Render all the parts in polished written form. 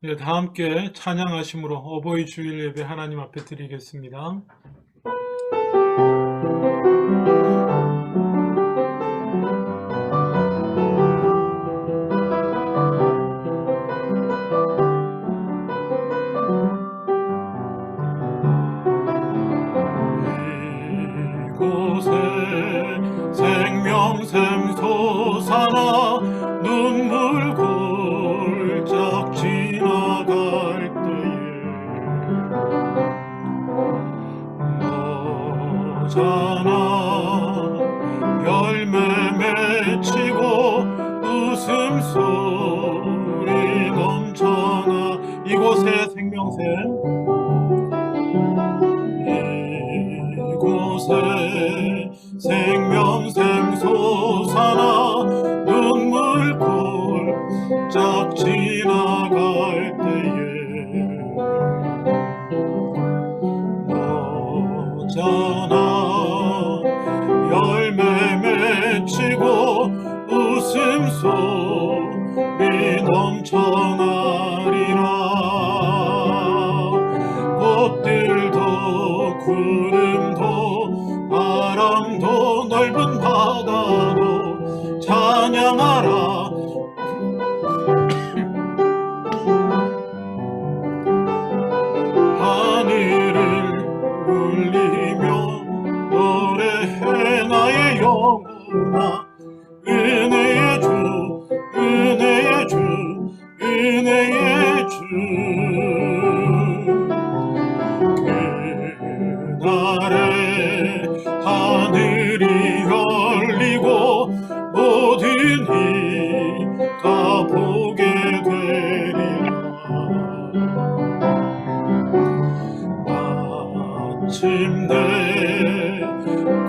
네, 다 함께 찬양하심으로 어버이 주일 예배 하나님 앞에 드리겠습니다. 이곳에 생명샘 솟아나 눈물 골짝 지나갈 너잖아 열매 맺히고 웃음소리 넘쳐나 이곳에 생명샘 이곳에 생명샘 솟아나 눈물 골짝 지나갈 때에 너잖아 열매 맺히고 웃음소리 넘쳐나리라 꽃들도 구름도 바람도 넓은 바다도 찬양하라 하늘을 울리며 노래해 나의 영혼아 은혜의 주 은혜의 주 은혜의 주 그날에 하늘이 열리고 모든 이가 보게 되리라 마침내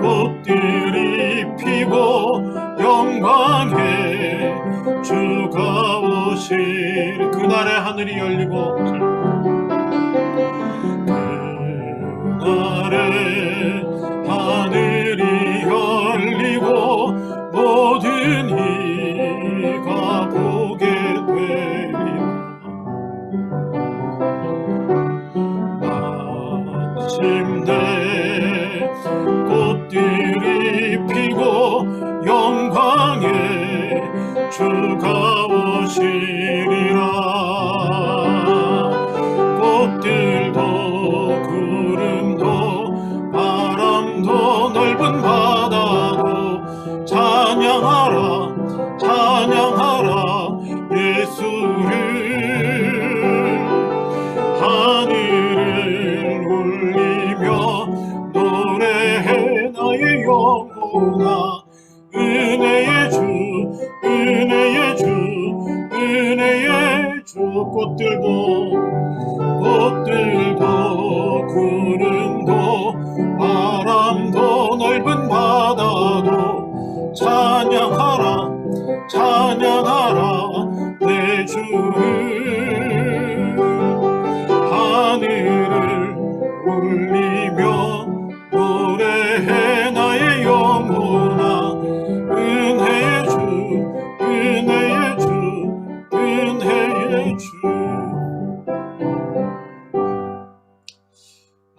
꽃들이 피고 영광의 주가 오실 그날에 하늘이 열리고 그날에 하늘이 열리고 모든 이가 보게 되리라 마침내 꽃들이 피고 영광의 주가 오시리라 꽃들도 구름도 바람도 넓은 바다도 찬양하라 찬양하라 예수를 하늘을 울리며 노래해 나의 영혼아 은혜의 주 은혜의 주 은혜의 주 꽃들도 구름도 바람도 넓은 바다도 찬양하라 찬양하라 내 주를 하늘을 울리며 노래해 나의 영혼아 은혜의 주 은혜의 주 은혜의 주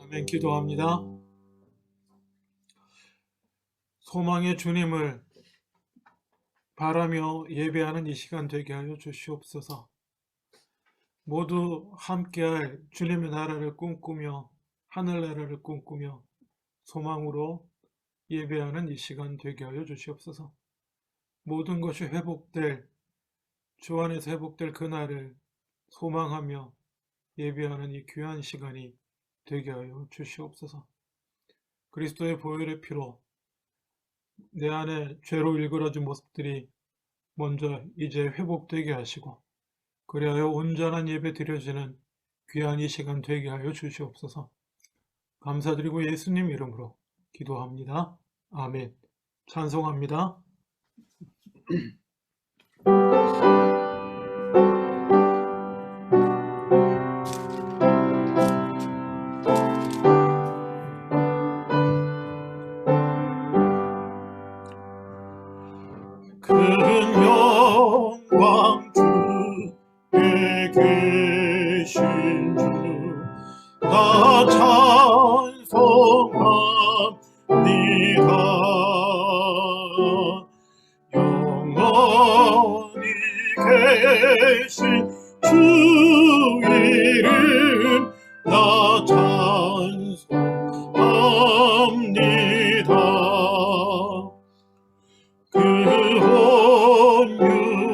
아멘. 기도합니다. 소망의 주님을 바라며 예배하는 이 시간 되게 하여 주시옵소서. 모두 함께할 주님의 나라를 꿈꾸며 하늘나라를 꿈꾸며 소망으로 예배하는 이 시간 되게 하여 주시옵소서. 모든 것이 회복될 주 안에서 회복될 그날을 소망하며 예배하는 이 귀한 시간이 되게 하여 주시옵소서. 그리스도의 보혈의 피로 내 안에 죄로 일그러진 모습들이 먼저 이제 회복되게 하시고 그리하여 온전한 예배 드려지는 귀한 이 시간 되게 하여 주시옵소서. 감사드리고 예수님 이름으로 기도합니다. 아멘. 찬송합니다. 큰 영광 주에게 영원히 계신 주 이름 나 찬송합니다. 그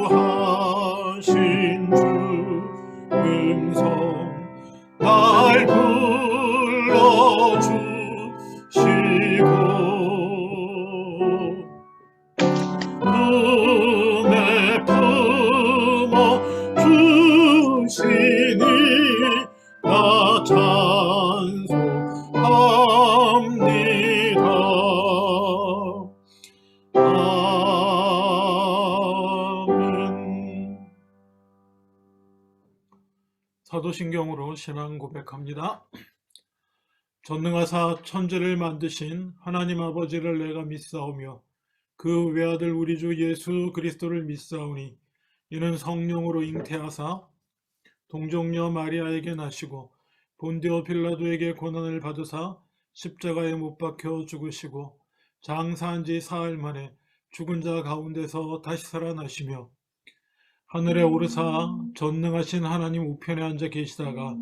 온유하신 주 음성 날 불러주시고 품에 품어 주시니 나 찬송합니다. 아멘. 사도신경으로 신앙 고백합니다. 전능하사 천지를 만드신 하나님 아버지를 내가 믿사오며 그 외아들 우리 주 예수 그리스도를 믿사오니 이는 성령으로 잉태하사 동정녀 마리아에게 나시고 본디오 빌라도에게 고난을 받으사 십자가에 못 박혀 죽으시고 장사한 지 사흘 만에 죽은 자 가운데서 다시 살아나시며 하늘에 오르사 전능하신 하나님 우편에 앉아 계시다가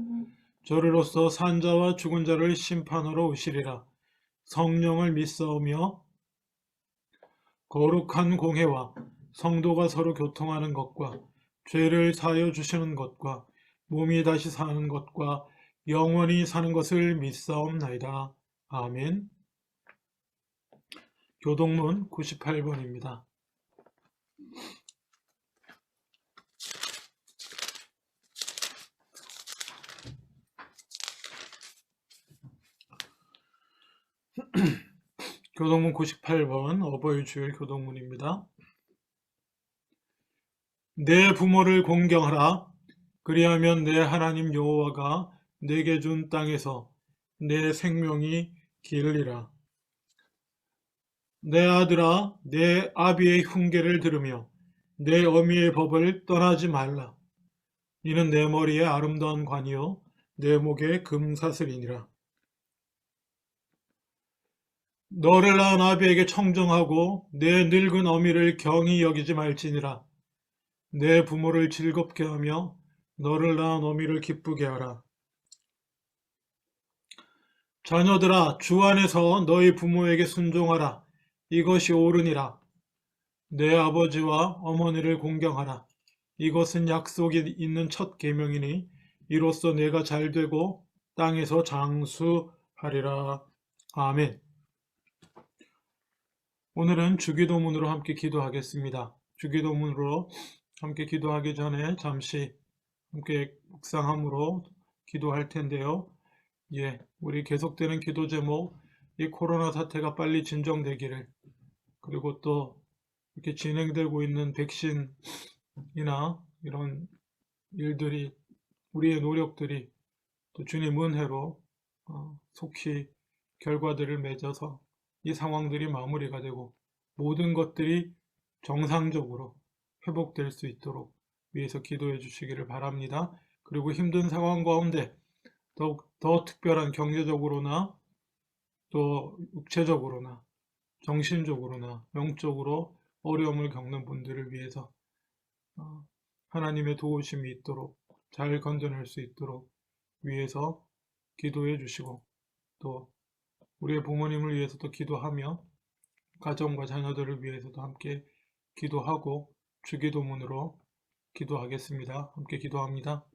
저리로서 산 자와 죽은 자를 심판하러 오시리라. 성령을 믿사오며 거룩한 공회와 성도가 서로 교통하는 것과 죄를 사하여 주시는 것과 몸이 다시 사는 것과 영원히 사는 것을 믿사옵나이다. 아멘. 교동문 98번입니다. 교동문 98번 어버이 주일 교동문입니다. 내 부모를 공경하라. 그리하면 내 하나님 여호와가 내게 준 땅에서 내 생명이 길리라. 내 아들아, 내 아비의 흉계를 들으며 내 어미의 법을 떠나지 말라. 이는 내 머리에 아름다운 관이요 내 목에 금사슬이니라. 너를 낳은 아비에게 청정하고 내 늙은 어미를 경히 여기지 말지니라. 내 부모를 즐겁게 하며 너를 낳은 어미를 기쁘게 하라. 자녀들아, 주 안에서 너희 부모에게 순종하라. 이것이 옳으니라. 내 아버지와 어머니를 공경하라. 이것은 약속이 있는 첫 계명이니 이로써 내가 잘되고 땅에서 장수하리라. 아멘. 오늘은 주기도문으로 함께 기도하겠습니다. 주기도문으로 함께 기도하기 전에 잠시 함께 묵상함으로 기도할 텐데요. 우리 계속되는 기도 제목, 이 코로나 사태가 빨리 진정되기를, 그리고 또 이렇게 진행되고 있는 백신이나 이런 일들이, 우리의 노력들이 또 주님 은혜로 속히 결과들을 맺어서 이 상황들이 마무리가 되고 모든 것들이 정상적으로 회복될 수 있도록 위해서 기도해 주시기를 바랍니다. 그리고 힘든 상황 가운데 더 특별한 경제적으로나 또 육체적으로나 정신적으로나 영적으로 어려움을 겪는 분들을 위해서 하나님의 도우심이 있도록 잘 건져낼 수 있도록 위해서 기도해 주시고, 또 우리의 부모님을 위해서도 기도하며 가정과 자녀들을 위해서도 함께 기도하고 주기도문으로 기도하겠습니다. 함께 기도합니다.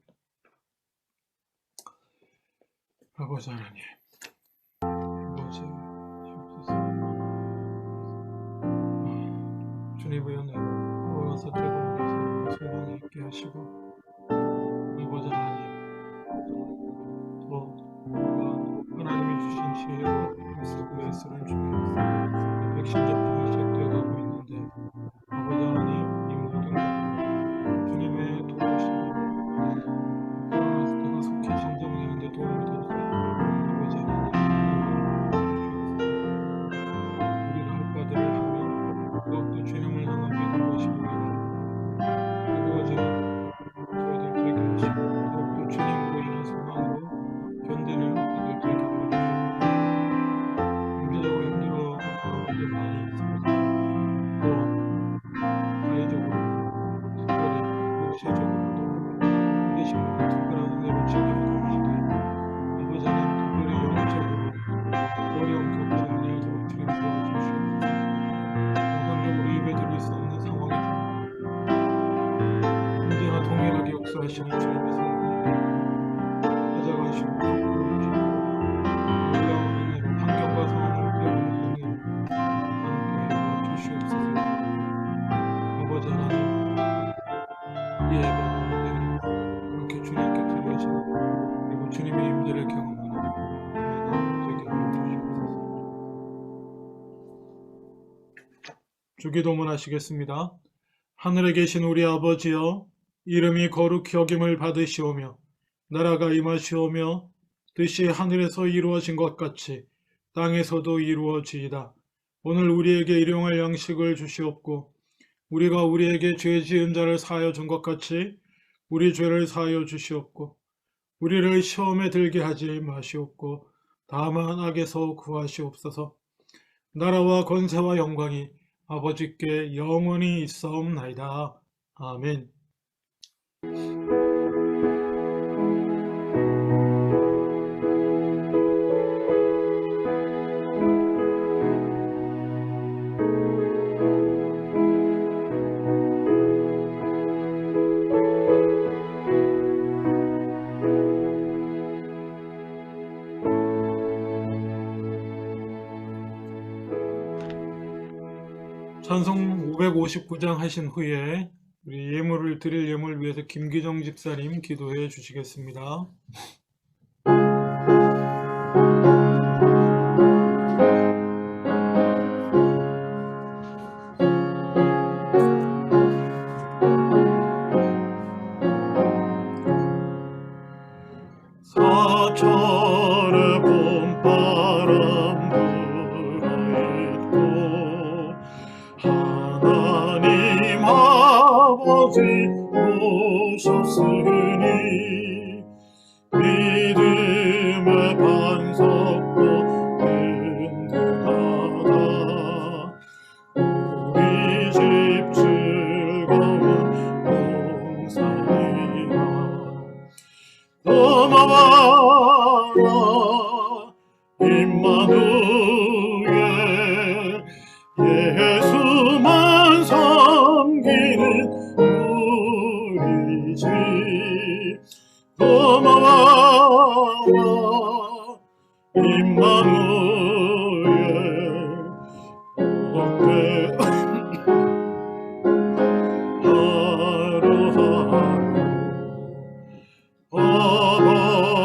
아버지 하나님, 아버지 주님의 은혜로 코로나 사태 가운데서 소망이 있게 하시고, 아버지 하나님, 또 하나님이 주신 지혜로 SVS를 중에 백신 접종이 시작되어가고 있는데, 아버지 하나님, 이 모든 것 주님의 도우심으로 코로나 사태가 속히 진정되는 데 도움이 될 수 있도록 아버지 하나님 우리가 할 바들을 하며 더욱더 주님을 향한 믿음과 신뢰를 이루어지는 저희들 되게 하시고, 더욱더 주님으로 인한 소망으로 견디는 우리들 되게 하여 주시고, 경제적으로 거하시는 주님의 성령님 찾아가시고 이루어주시고 놀라운 은혜로 환경과 상황을 뛰어넘는 은혜로 함께하여 주시옵소서. 아버지 하나님, 이 예배는 그렇게 주님 곁에 계시는 그리고 주님의 임재를 경험하는 은혜가 되게 하여 주시옵소서. 주기도문 하시겠습니다. 하늘에 계신 우리 아버지여, 이름이 거룩히 여김을 받으시오며 나라가 임하시오며 뜻이 하늘에서 이루어진 것 같이 땅에서도 이루어지이다. 오늘 우리에게 일용할 양식을 주시옵고 우리가 우리에게 죄 지은 자를 사하여 준 것 같이 우리 죄를 사하여 주시옵고 우리를 시험에 들게 하지 마시옵고 다만 악에서 구하시옵소서. 나라와 권세와 영광이 아버지께 영원히 있사옵나이다. 아멘. 찬송 559장 하신 후에 우리 예물을 드릴 예물을 위해서 김기정 집사님 기도해 주시겠습니다. 사철의 봄바람 불어있고 하나님 아버지 오셨으니 믿음의 반석도 든든하다. 우리 집 즐거운 동산이라 넘어와라 임마누엘 예수만 섬기는 우리 집 넘어와라 임마누엘 어때 하루하루 아버지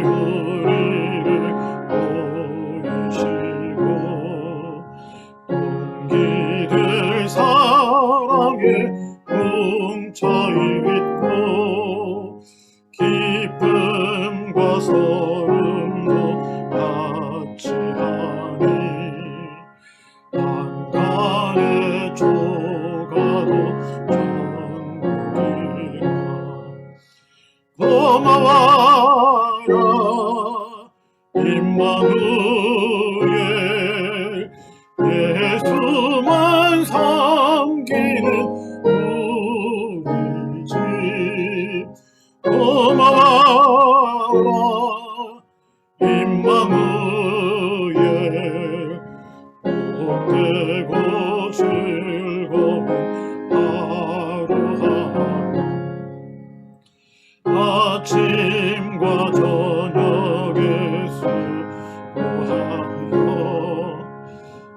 우리를 보이시고 동기들 사랑에 뭉쳐있고 기쁨과 서름도 같이 하니 한간의 조가도 천국이라 고마워라 임마누엘 예수만 섬기는 우리 집 고마워라 임마누엘 복되고 즐거운 하루하루 아침과 저녁에 수고하여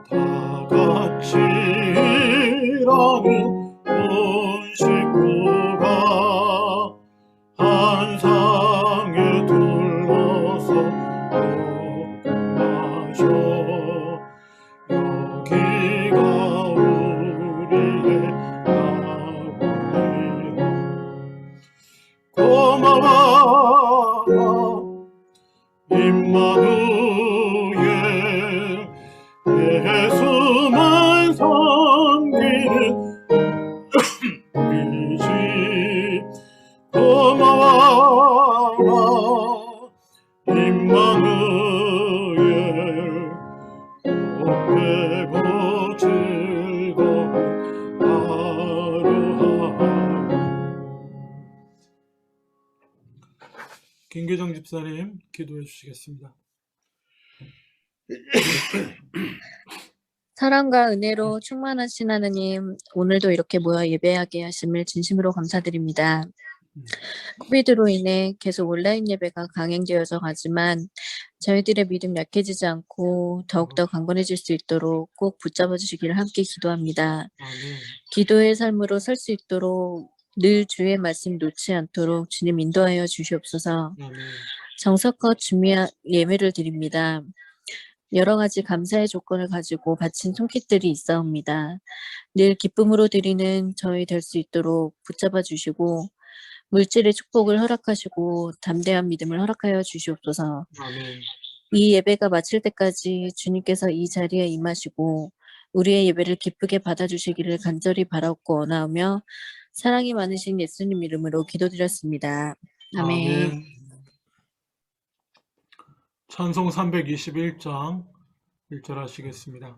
다 같이 일하는 온 식구가 한 상에 둘러서 먹고 마셔 여기가 우리의 나무니라 고마워라 임마누엘 예수만 섬기는 우리 집 고마워라 임마누엘 복되고 즐거운 하루하루 김기정 집사님 기도해 주시겠습니다. 사랑과 은혜로 충만하신 하나님, 오늘도 이렇게 모여 예배하게 하심을 진심으로 감사드립니다. 코비드로 인해 계속 온라인 예배가 강행되어져 가지만 저희들의 믿음 약해지지 않고 더욱더 강건해질 수 있도록 꼭 붙잡아 주시기를 함께 기도합니다. 아멘. 기도의 삶으로 살 수 있도록 늘 주의 말씀 놓지 않도록 주님 인도하여 주시옵소서. 아멘. 정성껏 준비한 예배를 드립니다. 여러 가지 감사의 조건을 가지고 바친 손깃들이 있사옵니다. 늘 기쁨으로 드리는 저희 될 수 있도록 붙잡아 주시고 물질의 축복을 허락하시고 담대한 믿음을 허락하여 주시옵소서. 아멘. 이 예배가 마칠 때까지 주님께서 이 자리에 임하시고 우리의 예배를 기쁘게 받아주시기를 간절히 바라고 원하오며 사랑이 많으신 예수님 이름으로 기도드렸습니다. 아멘. 아멘. 찬송 321장 1절 하시겠습니다.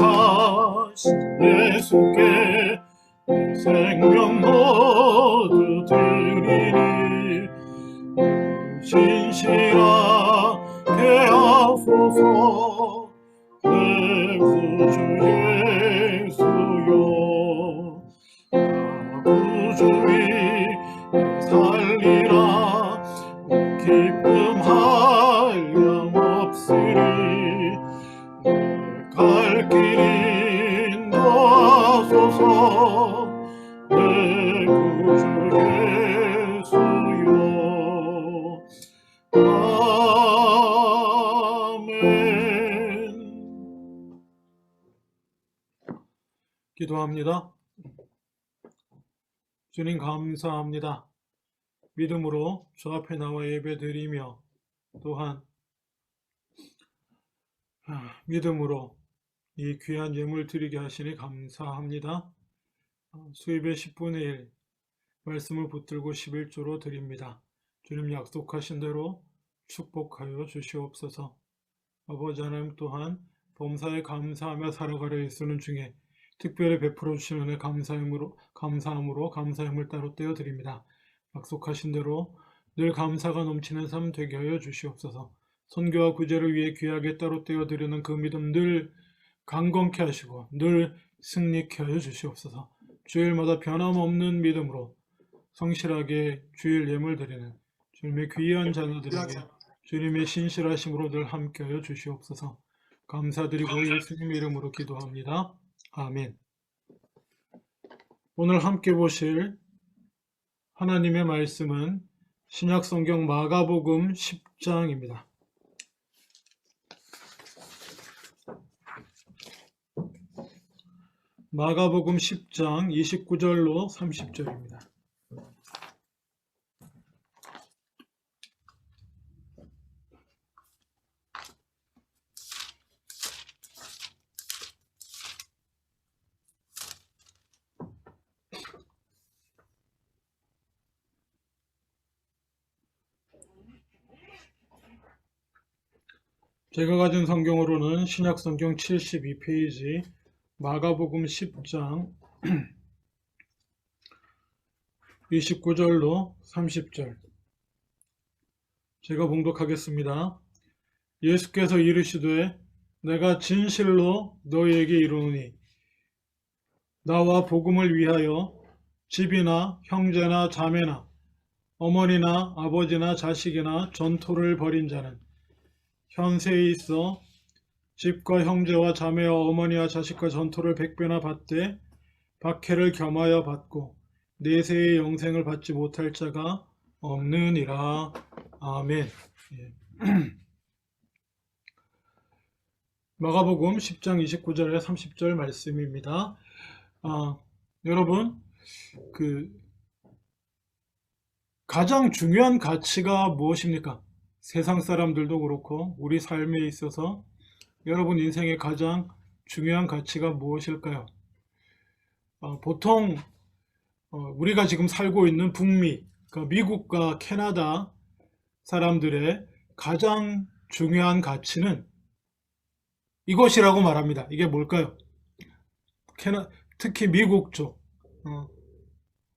계속하신 예수께 내 생명 모두 드리니 신실하게 하소서 내 구주 예수여 나 구주이 살리라 내 기쁨 한량없으리 갈 길 인도하소서 내 구주 예수여 아멘. 기도합니다. 주님 감사합니다. 믿음으로 주 앞에 나와 예배드리며 또한 믿음으로 이 귀한 예물 드리게 하시니 감사합니다. 수입의 10분의 1 말씀을 붙들고 11조로 드립니다. 주님 약속하신 대로 축복하여 주시옵소서. 아버지 하나님 또한 범사에 감사하며 살아가려 애쓰는 중에 특별히 베풀어 주시는 은혜 감사함으로 감사의 힘을 따로 떼어 드립니다. 약속하신 대로 늘 감사가 넘치는 삶 되게 하여 주시옵소서. 선교와 구제를 위해 귀하게 따로 떼어 드리는 그 믿음 늘 강건케 하시고 늘 승리케 하여 주시옵소서. 주일마다 변함없는 믿음으로 성실하게 주일 예물 드리는 주님의 귀한 자녀들에게 주님의 신실하심으로 늘 함께하여 주시옵소서. 감사드리고 예수님 이름으로 기도합니다. 아멘. 오늘 함께 보실 하나님의 말씀은 신약성경 마가복음 10장입니다. 마가복음 10장 29절로 30절입니다. 제가 가진 성경으로는 신약성경 72페이지 마가복음 10장 29절로 30절 제가 봉독하겠습니다. 예수께서 이르시되 내가 진실로 너희에게 이르노니 나와 복음을 위하여 집이나 형제나 자매나 어머니나 아버지나 자식이나 전토를 벌인 자는 현세에 있어 집과 형제와 자매와 어머니와 자식과 전토를 100배나 받되 박해를 겸하여 받고 내세의 영생을 받지 못할 자가 없느니라. 아멘. 예. 마가복음 10장 29절에 30절 말씀입니다. 여러분, 가장 중요한 가치가 무엇입니까? 세상 사람들도 그렇고 우리 삶에 있어서 여러분 인생의 가장 중요한 가치가 무엇일까요? 보통 우리가 지금 살고 있는 북미, 그러니까 미국과 캐나다 사람들의 가장 중요한 가치는 이것이라고 말합니다. 이게 뭘까요? 특히 미국 쪽,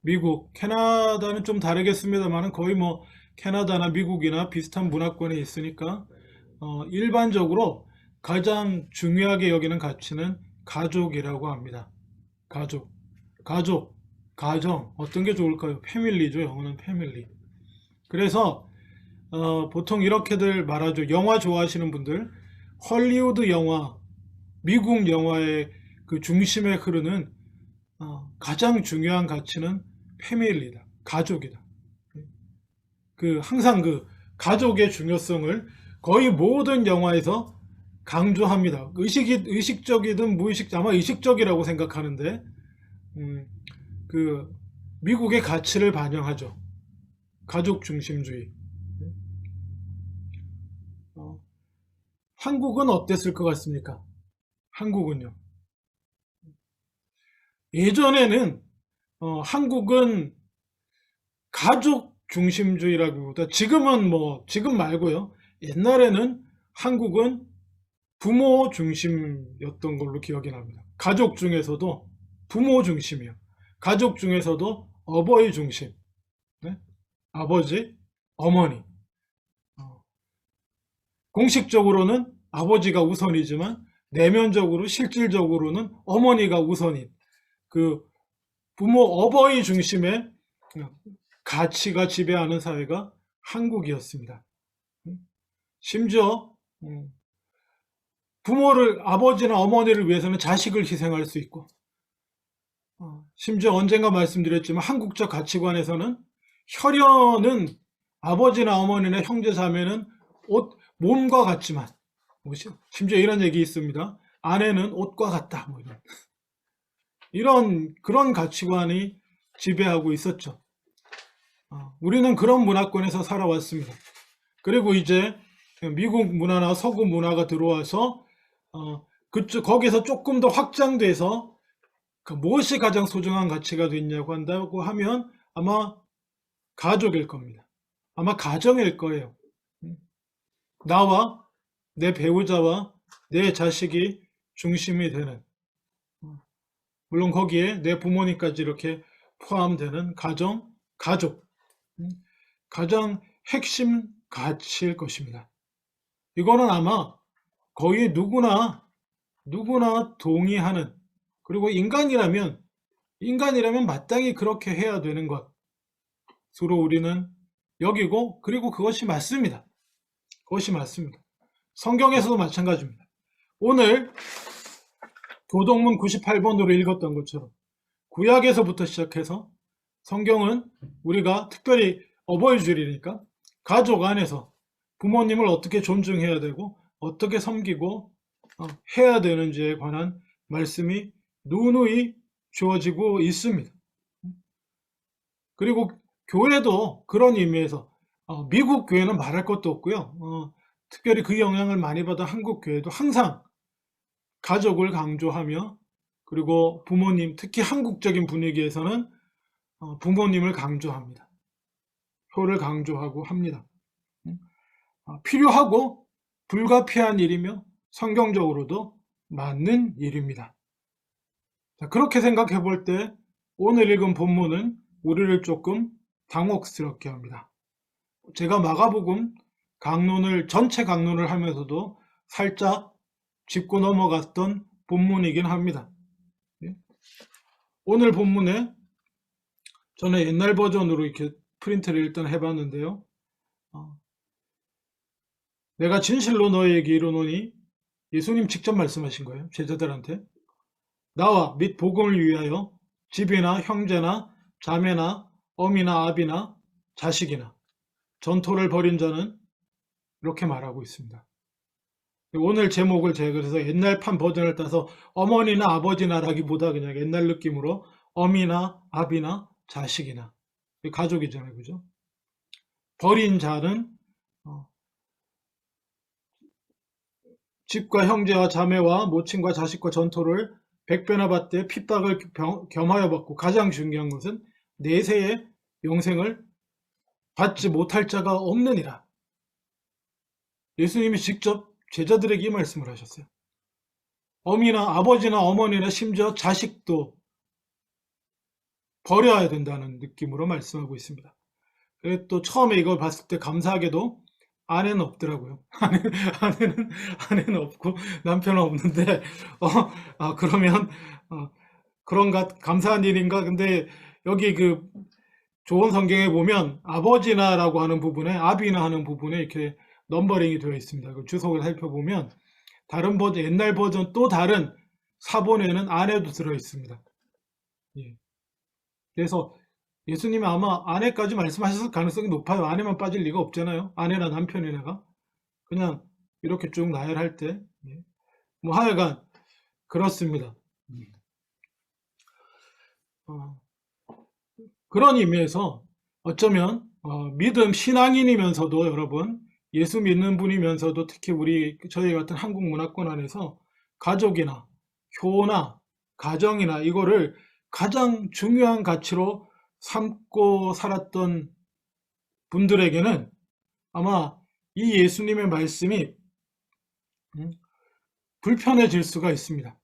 미국, 캐나다는 좀 다르겠습니다만 거의 뭐 캐나다나 미국이나 비슷한 문화권에 있으니까 일반적으로 가장 중요하게 여기는 가치는 가족이라고 합니다. 가족, 가정, 어떤 게 좋을까요? 패밀리죠. 영어는 패밀리. 그래서 보통 이렇게들 말하죠. 영화 좋아하시는 분들, 헐리우드 영화, 미국 영화의 그 중심에 흐르는 가장 중요한 가치는 패밀리다. 가족이다. 항상 그 가족의 중요성을 거의 모든 영화에서 강조합니다. 의식적이든 아마 의식적이라고 생각하는데, 그 미국의 가치를 반영하죠. 가족 중심주의. 한국은 어땠을 것 같습니까? 한국은요. 예전에는 한국은 가족 중심주의라기보다 지금 말고요. 옛날에는 한국은 부모 중심이었던 걸로 기억이 납니다. 가족 중에서도 부모 중심이요. 가족 중에서도 어버이 중심. 네? 아버지, 어머니. 공식적으로는 아버지가 우선이지만 내면적으로 실질적으로는 어머니가 우선인 그 어버이 중심의 가치가 지배하는 사회가 한국이었습니다. 심지어 아버지나 어머니를 위해서는 자식을 희생할 수 있고, 심지어 언젠가 말씀드렸지만 한국적 가치관에서는 혈연은 아버지나 어머니나 형제 자매는 몸과 같지만, 심지어 이런 얘기 있습니다. 아내는 옷과 같다. 그런 가치관이 지배하고 있었죠. 우리는 그런 문화권에서 살아왔습니다. 그리고 이제 미국 문화나 서구 문화가 들어와서 거기서 조금 더 확장돼서 무엇이 가장 소중한 가치가 됐냐고 한다고 하면 아마 가족일 겁니다. 아마 가정일 거예요. 나와 내 배우자와 내 자식이 중심이 되는, 물론 거기에 내 부모님까지 이렇게 포함되는 가족, 가장 핵심 가치일 것입니다. 이거는 아마 거의 누구나 동의하는, 그리고 인간이라면 마땅히 그렇게 해야 되는 것으로 우리는 여기고, 그리고 그것이 맞습니다. 성경에서도 마찬가지입니다. 오늘 교동문 98번으로 읽었던 것처럼 구약에서부터 시작해서 성경은 우리가 특별히 어버이주일이니까 가족 안에서 부모님을 어떻게 존중해야 되고 어떻게 섬기고 해야 되는지에 관한 말씀이 누누이 주어지고 있습니다. 그리고 교회도 그런 의미에서 미국 교회는 말할 것도 없고요. 특별히 그 영향을 많이 받은 한국 교회도 항상 가족을 강조하며, 그리고 부모님, 특히 한국적인 분위기에서는 부모님을 강조합니다. 효를 강조하고 합니다. 필요하고 불가피한 일이며 성경적으로도 맞는 일입니다. 그렇게 생각해 볼 때 오늘 읽은 본문은 우리를 조금 당혹스럽게 합니다. 제가 마가복음 전체 강론을 하면서도 살짝 짚고 넘어갔던 본문이긴 합니다. 오늘 본문에 저는 옛날 버전으로 이렇게 프린트를 일단 해봤는데요. 내가 진실로 너희에게 이르노니, 예수님 직접 말씀하신 거예요. 제자들한테. 나와 및 복음을 위하여 집이나 형제나 자매나 어미나 아비나 자식이나 전토를 벌인 자는, 이렇게 말하고 있습니다. 오늘 제목을 제가 그래서 옛날판 버전을 따서 어머니나 아버지나라기보다 그냥 옛날 느낌으로 어미나 아비나 자식이나, 가족이잖아요. 그죠? 버린 자는 집과 형제와 자매와 모친과 자식과 전토를 100배나 받되 핍박을 겸하여 받고, 가장 중요한 것은 내세의 영생을 받지 못할 자가 없느니라. 예수님이 직접 제자들에게 이 말씀을 하셨어요. 어미나 아버지나 어머니나 심지어 자식도 버려야 된다는 느낌으로 말씀하고 있습니다. 또 처음에 이걸 봤을 때 감사하게도 아내는 없더라고요. 아내는 없고 남편은 없는데 그러면 그런가 감사한 일인가? 근데 여기 그 좋은 성경에 보면 아버지나라고 하는 부분에 아비나 하는 부분에 이렇게 넘버링이 되어 있습니다. 그 주석을 살펴보면 다른 버전, 옛날 버전 또 다른 사본에는 아내도 들어 있습니다. 예. 그래서 예수님이 아마 아내까지 말씀하셨을 가능성이 높아요. 아내만 빠질 리가 없잖아요. 아내나 남편이나가 그냥 이렇게 쭉 나열할 때, 예. 뭐 하여간 그렇습니다. 그런 의미에서 어쩌면 믿음 신앙인이면서도 여러분 예수 믿는 분이면서도 특히 저희 같은 한국 문화권 안에서 가족이나 효나 가정이나 이거를 가장 중요한 가치로 삼고 살았던 분들에게는 아마 이 예수님의 말씀이 불편해질 수가 있습니다.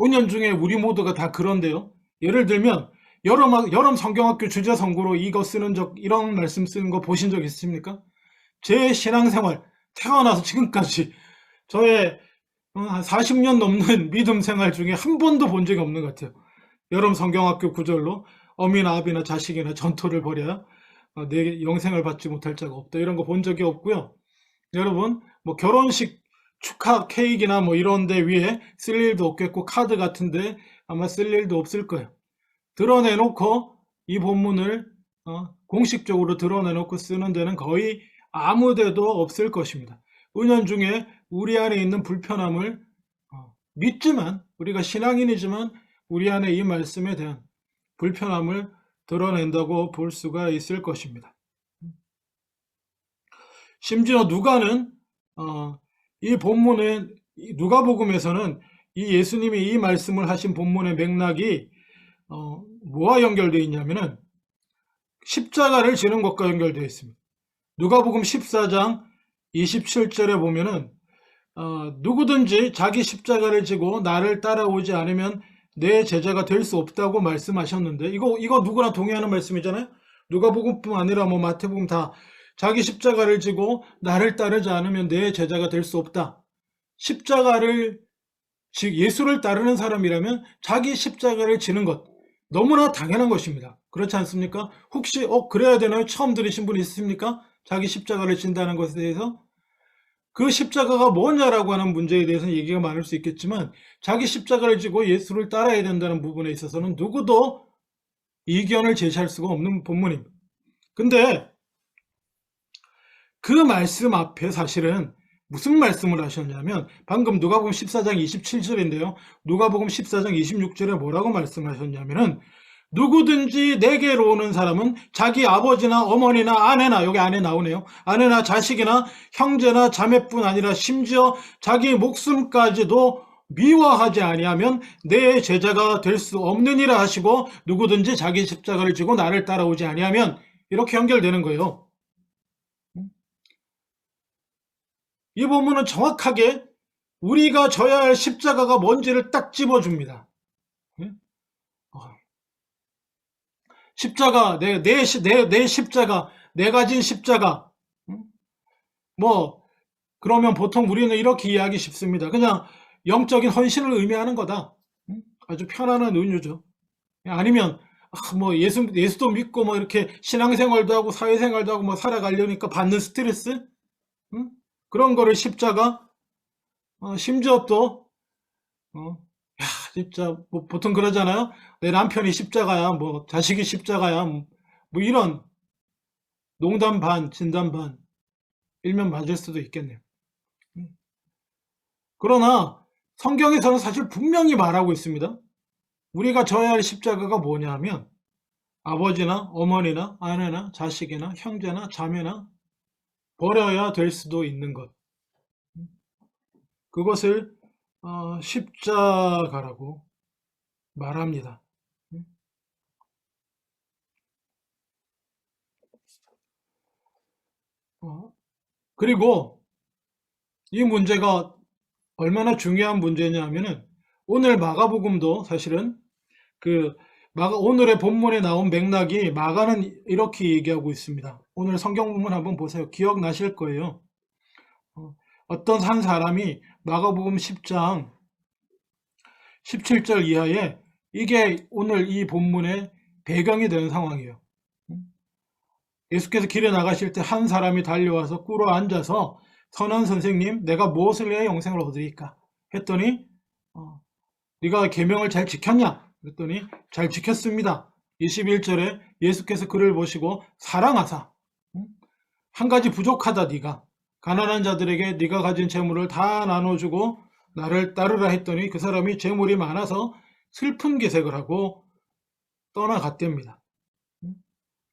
은연중에 우리 모두가 다 그런데요. 예를 들면 여름 성경학교 주제 선고로 이거 쓰는 이런 말씀 쓰는 거 보신 적 있으십니까? 제 신앙생활 태어나서 지금까지 저의 한 40년 넘는 믿음 생활 중에 한 번도 본 적이 없는 것 같아요. 여름 성경학교 구절로 어미나 아비나 자식이나 전토를 벌여야 내 영생을 받지 못할 자가 없다. 이런 거 본 적이 없고요. 여러분 뭐 결혼식 축하 케이크나 뭐 이런 데 위에 쓸 일도 없겠고 카드 같은데 아마 쓸 일도 없을 거예요. 드러내놓고 이 본문을 공식적으로 드러내놓고 쓰는 데는 거의 아무 데도 없을 것입니다. 은연중에 우리 안에 있는 불편함을 믿지만 우리가 신앙인이지만 우리 안에 이 말씀에 대한 불편함을 드러낸다고 볼 수가 있을 것입니다. 심지어 누가는 이 본문에 누가복음에서는 이 예수님이 이 말씀을 하신 본문의 맥락이 뭐와 연결되어 있냐면은 십자가를 지는 것과 연결되어 있습니다. 누가복음 14장 27절에 보면은 누구든지 자기 십자가를 지고 나를 따라오지 않으면 내 제자가 될 수 없다고 말씀하셨는데 이거 누구나 동의하는 말씀이잖아요. 누가복음뿐 아니라 뭐 마태복음 다 자기 십자가를 지고 나를 따르지 않으면 내 제자가 될 수 없다. 십자가를 즉 예수를 따르는 사람이라면 자기 십자가를 지는 것 너무나 당연한 것입니다. 그렇지 않습니까? 혹시 그래야 되나요? 처음 들으신 분 있습니까? 자기 십자가를 진다는 것에 대해서 그 십자가가 뭐냐라고 하는 문제에 대해서는 얘기가 많을 수 있겠지만 자기 십자가를 지고 예수를 따라야 된다는 부분에 있어서는 누구도 이견을 제시할 수가 없는 본문입니다. 근데 그 말씀 앞에 사실은 무슨 말씀을 하셨냐면 방금 누가복음 14장 27절인데요. 누가복음 14장 26절에 뭐라고 말씀하셨냐면은 누구든지 내게로 오는 사람은 자기 아버지나 어머니나 아내나 여기 아내 나오네요. 아내나 자식이나 형제나 자매뿐 아니라 심지어 자기 목숨까지도 미워하지 아니하면 내 제자가 될 수 없느니라 하시고 누구든지 자기 십자가를 지고 나를 따라오지 아니하면 이렇게 연결되는 거예요. 이 본문은 정확하게 우리가 져야 할 십자가가 뭔지를 딱 집어줍니다. 십자가, 내 십자가, 내가 진 십자가. 뭐 그러면 보통 우리는 이렇게 이해하기 쉽습니다. 그냥 영적인 헌신을 의미하는 거다. 아주 편안한 은유죠. 아니면 뭐 예수도 믿고 뭐 이렇게 신앙생활도 하고 사회생활도 하고 뭐 살아가려니까 받는 스트레스? 그런 거를 십자가, 심지어 또, 야, 진짜, 뭐, 보통 그러잖아요. 내 남편이 십자가야, 뭐, 자식이 십자가야, 뭐, 이런 농담 반, 진담 반, 일면 맞을 수도 있겠네요. 그러나, 성경에서는 사실 분명히 말하고 있습니다. 우리가 져야 할 십자가가 뭐냐 하면, 아버지나 어머니나 아내나 자식이나 형제나 자매나 버려야 될 수도 있는 것. 그것을 십자가라고 말합니다. 그리고 이 문제가 얼마나 중요한 문제냐 하면은 오늘 마가복음도 사실은 그 오늘의 본문에 나온 맥락이 마가는 이렇게 얘기하고 있습니다. 오늘 성경 본문 한번 보세요. 기억나실 거예요. 어떤 한 사람이 마가복음 10장 17절 이하에 이게 오늘 이 본문의 배경이 되는 상황이에요. 예수께서 길에 나가실 때 한 사람이 달려와서 꿇어 앉아서 선한 선생님, 내가 무엇을 해야 영생을 얻으리까? 했더니 네가 계명을 잘 지켰냐? 그랬더니 잘 지켰습니다. 21절에 예수께서 그를 보시고 사랑하사 한 가지 부족하다 네가 가난한 자들에게 네가 가진 재물을 다 나눠주고 나를 따르라 했더니 그 사람이 재물이 많아서 슬픈 기색을 하고 떠나갔답니다.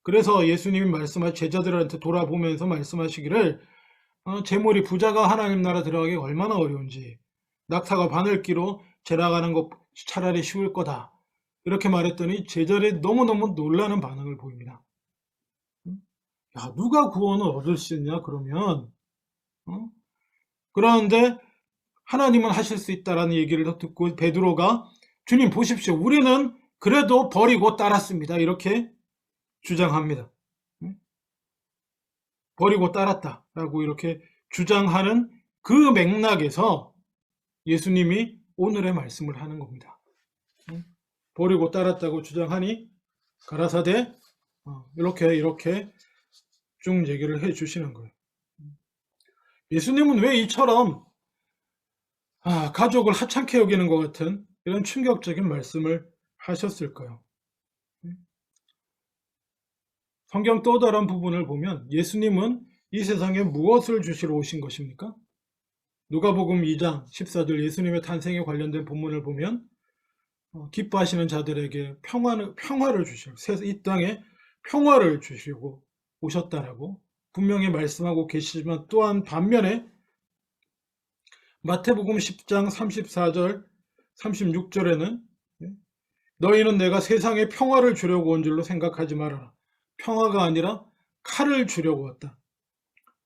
그래서 예수님이 제자들한테 돌아보면서 말씀하시기를 재물이 부자가 하나님 나라 들어가기 얼마나 어려운지 낙타가 바늘기로 재나가는 것 차라리 쉬울 거다. 이렇게 말했더니 제자들이 너무너무 놀라는 반응을 보입니다. 야, 누가 구원을 얻을 수 있냐 그러면 그런데 하나님은 하실 수 있다라는 얘기를 듣고 베드로가 주님 보십시오. 우리는 그래도 버리고 따랐습니다. 이렇게 주장합니다. 버리고 따랐다라고 이렇게 주장하는 그 맥락에서 예수님이 오늘의 말씀을 하는 겁니다. 버리고 따랐다고 주장하니 가라사대 이렇게 쭉 얘기를 해 주시는 거예요. 예수님은 왜 이처럼 가족을 하찮게 여기는 것 같은 이런 충격적인 말씀을 하셨을까요? 성경 또 다른 부분을 보면 예수님은 이 세상에 무엇을 주시러 오신 것입니까? 누가복음 2장 14절 예수님의 탄생에 관련된 본문을 보면 기뻐하시는 자들에게 평화를 주시고 이 땅에 평화를 주시고 오셨다라고 분명히 말씀하고 계시지만 또한 반면에 마태복음 10장 34절 36절에는 너희는 내가 세상에 평화를 주려고 온 줄로 생각하지 말아라. 평화가 아니라 칼을 주려고 왔다.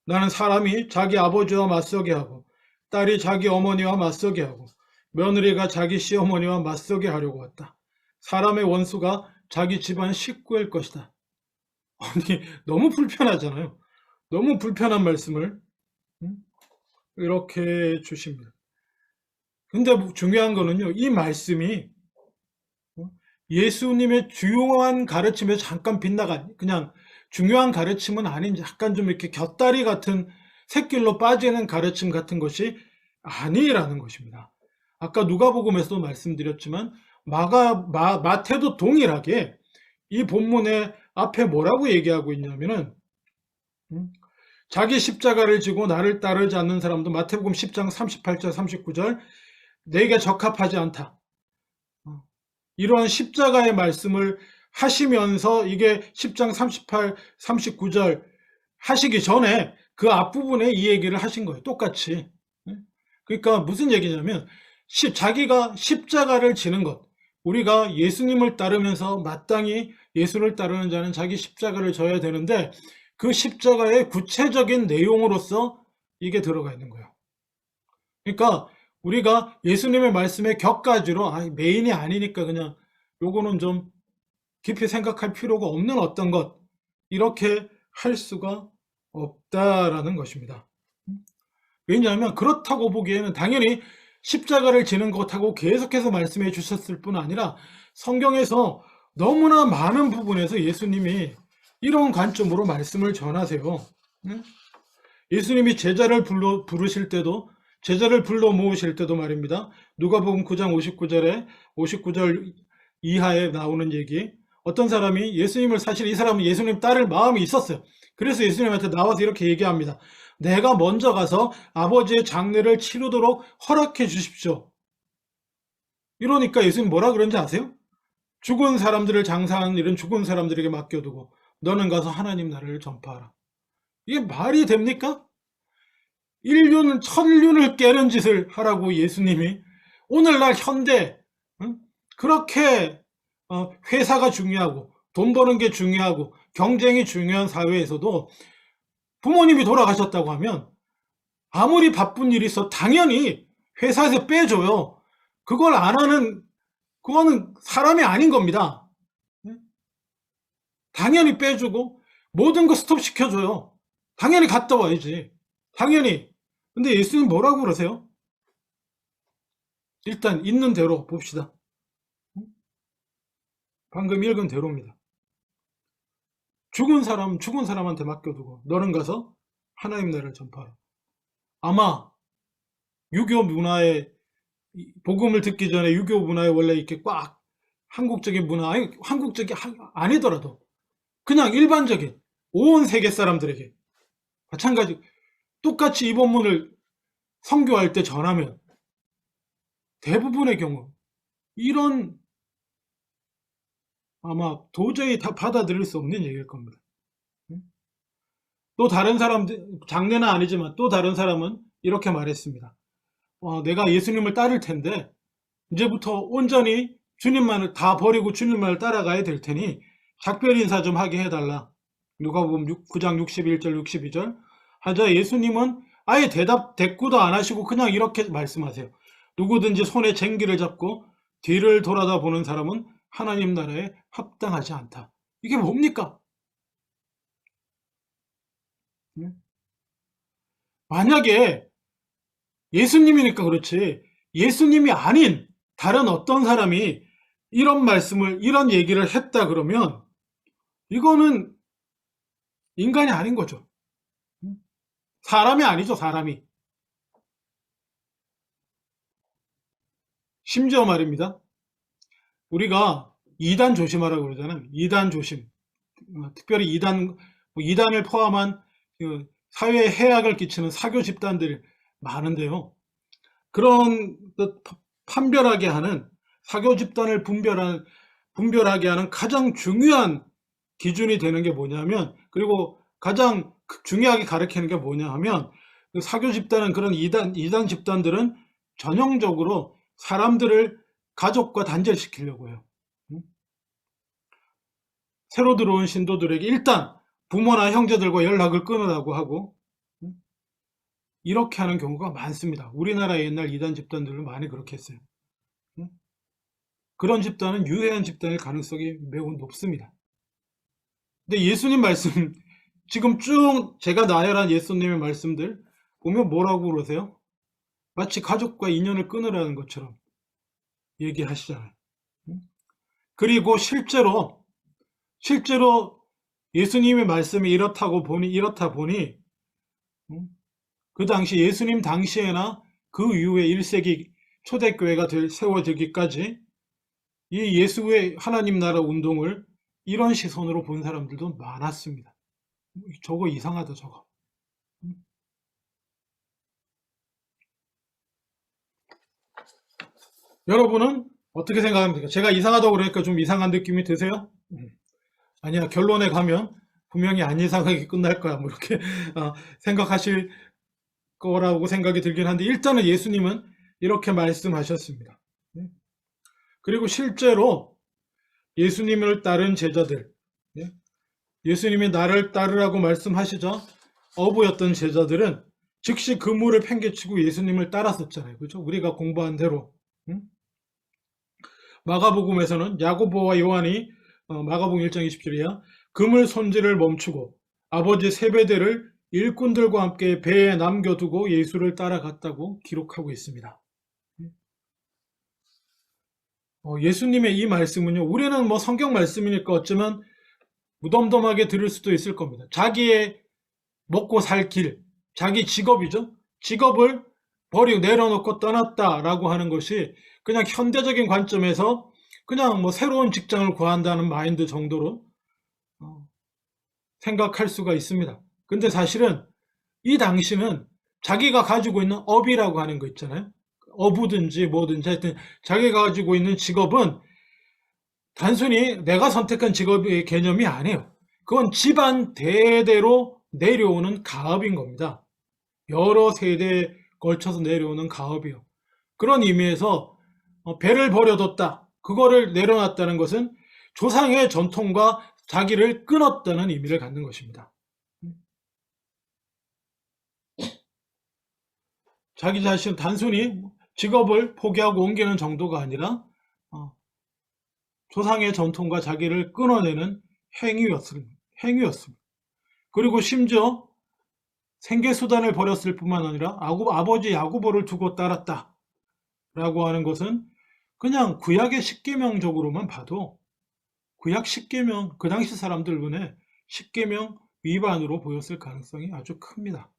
나는 사람이 자기 아버지와 맞서게 하고 딸이 자기 어머니와 맞서게 하고 며느리가 자기 시어머니와 맞서게 하려고 왔다. 사람의 원수가 자기 집안 식구일 것이다. 아니 너무 불편하잖아요. 너무 불편한 말씀을 이렇게 주십니다. 근데 중요한 거는요. 이 말씀이 예수님의 중요한 가르침에 잠깐 빗나간 그냥 중요한 가르침은 아닌 약간 좀 이렇게 곁다리 같은 샛길로 빠지는 가르침 같은 것이 아니라는 것입니다. 아까 누가복음에서도 말씀드렸지만 마태도 동일하게 이 본문의 앞에 뭐라고 얘기하고 있냐면은 자기 십자가를 지고 나를 따르지 않는 사람도 마태복음 10장 38절 39절 내게 적합하지 않다. 이러한 십자가의 말씀을 하시면서 이게 10장 38, 39절 하시기 전에 그 앞부분에 이 얘기를 하신 거예요. 똑같이. 그러니까 무슨 얘기냐면 자기가 십자가를 지는 것. 우리가 예수님을 따르면서 마땅히 예수를 따르는 자는 자기 십자가를 져야 되는데 그 십자가의 구체적인 내용으로서 이게 들어가 있는 거예요. 그러니까 우리가 예수님의 말씀의 격가지로 메인이 아니니까 그냥 요거는 좀 깊이 생각할 필요가 없는 어떤 것 이렇게 할 수가 없다라는 것입니다. 왜냐하면 그렇다고 보기에는 당연히 십자가를 지는 것하고 계속해서 말씀해 주셨을 뿐 아니라 성경에서 너무나 많은 부분에서 예수님이 이런 관점으로 말씀을 전하세요. 예수님이 제자를 부르실 때도 제자를 불러 모으실 때도 말입니다. 누가복음 9장 59절 이하에 나오는 얘기. 어떤 사람이 예수님을 사실 이 사람은 예수님 따를 마음이 있었어요. 그래서 예수님한테 나와서 이렇게 얘기합니다. 내가 먼저 가서 아버지의 장례를 치르도록 허락해 주십시오. 이러니까 예수님 뭐라 그런지 아세요? 죽은 사람들을 장사하는 일은 죽은 사람들에게 맡겨두고 너는 가서 하나님 나라를 전파하라. 이게 말이 됩니까? 천륜을 깨는 짓을 하라고 예수님이 오늘날 현대 그렇게 회사가 중요하고 돈 버는 게 중요하고 경쟁이 중요한 사회에서도 부모님이 돌아가셨다고 하면 아무리 바쁜 일이 있어 당연히 회사에서 빼줘요. 그걸 안 하는 그거는 사람이 아닌 겁니다. 당연히 빼주고 모든 거 스톱 시켜줘요. 당연히 갔다 와야지. 당연히. 근데 예수님 뭐라고 그러세요? 일단 있는 대로 봅시다. 방금 읽은 대로입니다. 죽은 사람한테 맡겨두고 너는 가서 하나님 나라를 전파하라. 아마 유교 문화에, 복음을 듣기 전에 유교 문화에 원래 이렇게 꽉 한국적인 문화, 아니 한국적이 아니더라도 그냥 일반적인 온 세계 사람들에게 마찬가지 똑같이 이 본문을 선교할 때 전하면 대부분의 경우 이런 아마 도저히 다 받아들일 수 없는 얘기일 겁니다. 또 다른 사람들, 장례는 아니지만 또 다른 사람은 이렇게 말했습니다. 내가 예수님을 따를 텐데 이제부터 온전히 주님만을 다 버리고 주님만을 따라가야 될 테니 작별 인사 좀 하게 해달라. 누가복음 9장 61절 62절 하자 예수님은 아예 대꾸도 안 하시고 그냥 이렇게 말씀하세요. 누구든지 손에 쟁기를 잡고 뒤를 돌아다 보는 사람은 하나님 나라에 합당하지 않다. 이게 뭡니까? 만약에 예수님이니까 그렇지 예수님이 아닌 다른 어떤 사람이 이런 말씀을 이런 얘기를 했다 그러면 이거는 인간이 아닌 거죠. 사람이 아니죠. 사람이. 심지어 말입니다. 우리가 이단 조심하라고 그러잖아요. 이단 조심. 특별히 이단을 포함한 사회에 해악을 끼치는 사교 집단들이 많은데요. 그런 판별하게 하는 사교 집단을 분별하게 하는 가장 중요한 기준이 되는 게 뭐냐면, 그리고 가장 중요하게 가르치는 게 뭐냐 하면, 사교 집단은 그런 이단 집단들은 전형적으로 사람들을 가족과 단절시키려고 해요. 새로 들어온 신도들에게 일단 부모나 형제들과 연락을 끊으라고 하고 이렇게 하는 경우가 많습니다. 우리나라 옛날 이단 집단들은 많이 그렇게 했어요. 그런 집단은 유해한 집단일 가능성이 매우 높습니다. 근데 예수님 말씀, 지금 쭉 제가 나열한 예수님의 말씀들 보면 뭐라고 그러세요? 마치 가족과 인연을 끊으라는 것처럼 얘기하시잖아요. 그리고 실제로 예수님의 말씀이 이렇다 보니 그 당시 예수님 당시에나 그 이후에 1세기 초대교회가 세워지기까지 이 예수의 하나님 나라 운동을 이런 시선으로 본 사람들도 많았습니다. 저거 이상하다 저거. 여러분은 어떻게 생각합니까? 제가 이상하다고 그러니까 좀 이상한 느낌이 드세요? 아니야, 결론에 가면 분명히 안 이상하게 끝날 거야. 뭐 이렇게 생각하실 거라고 생각이 들긴 한데, 일단은 예수님은 이렇게 말씀하셨습니다. 그리고 실제로 예수님을 따른 제자들, 예수님이 나를 따르라고 말씀하시자 어부였던 제자들은 즉시 그물을 팽개치고 예수님을 따랐었잖아요. 그렇죠? 우리가 공부한 대로. 마가복음에서는 야고보와 요한이 마가복음 1장 20절이야. 그물 손질을 멈추고 아버지 세베대를 일꾼들과 함께 배에 남겨두고 예수를 따라갔다고 기록하고 있습니다. 예수님의 이 말씀은요, 우리는 뭐 성경 말씀이니까 어쩌면 무덤덤하게 들을 수도 있을 겁니다. 자기의 먹고 살 길, 자기 직업이죠. 직업을 버리고 내려놓고 떠났다라고 하는 것이 그냥 현대적인 관점에서 그냥 뭐 새로운 직장을 구한다는 마인드 정도로 생각할 수가 있습니다. 근데 사실은 이 당시는 자기가 가지고 있는 업이라고 하는 거 있잖아요. 어부든지 뭐든지 하여튼 자기가 가지고 있는 직업은 단순히 내가 선택한 직업의 개념이 아니에요. 그건 집안 대대로 내려오는 가업인 겁니다. 여러 세대에 걸쳐서 내려오는 가업이요. 그런 의미에서 배를 버려뒀다, 그거를 내려놨다는 것은 조상의 전통과 자기를 끊었다는 의미를 갖는 것입니다. 자기 자신 단순히 직업을 포기하고 옮기는 정도가 아니라 조상의 전통과 자기를 끊어내는 행위였습니다. 그리고 심지어 생계수단을 버렸을 뿐만 아니라 아버지 야고보를 두고 따랐다 라고 하는 것은 그냥 구약의 십계명적으로만 봐도 구약 십계명, 그 당시 사람들 눈에 십계명 위반으로 보였을 가능성이 아주 큽니다.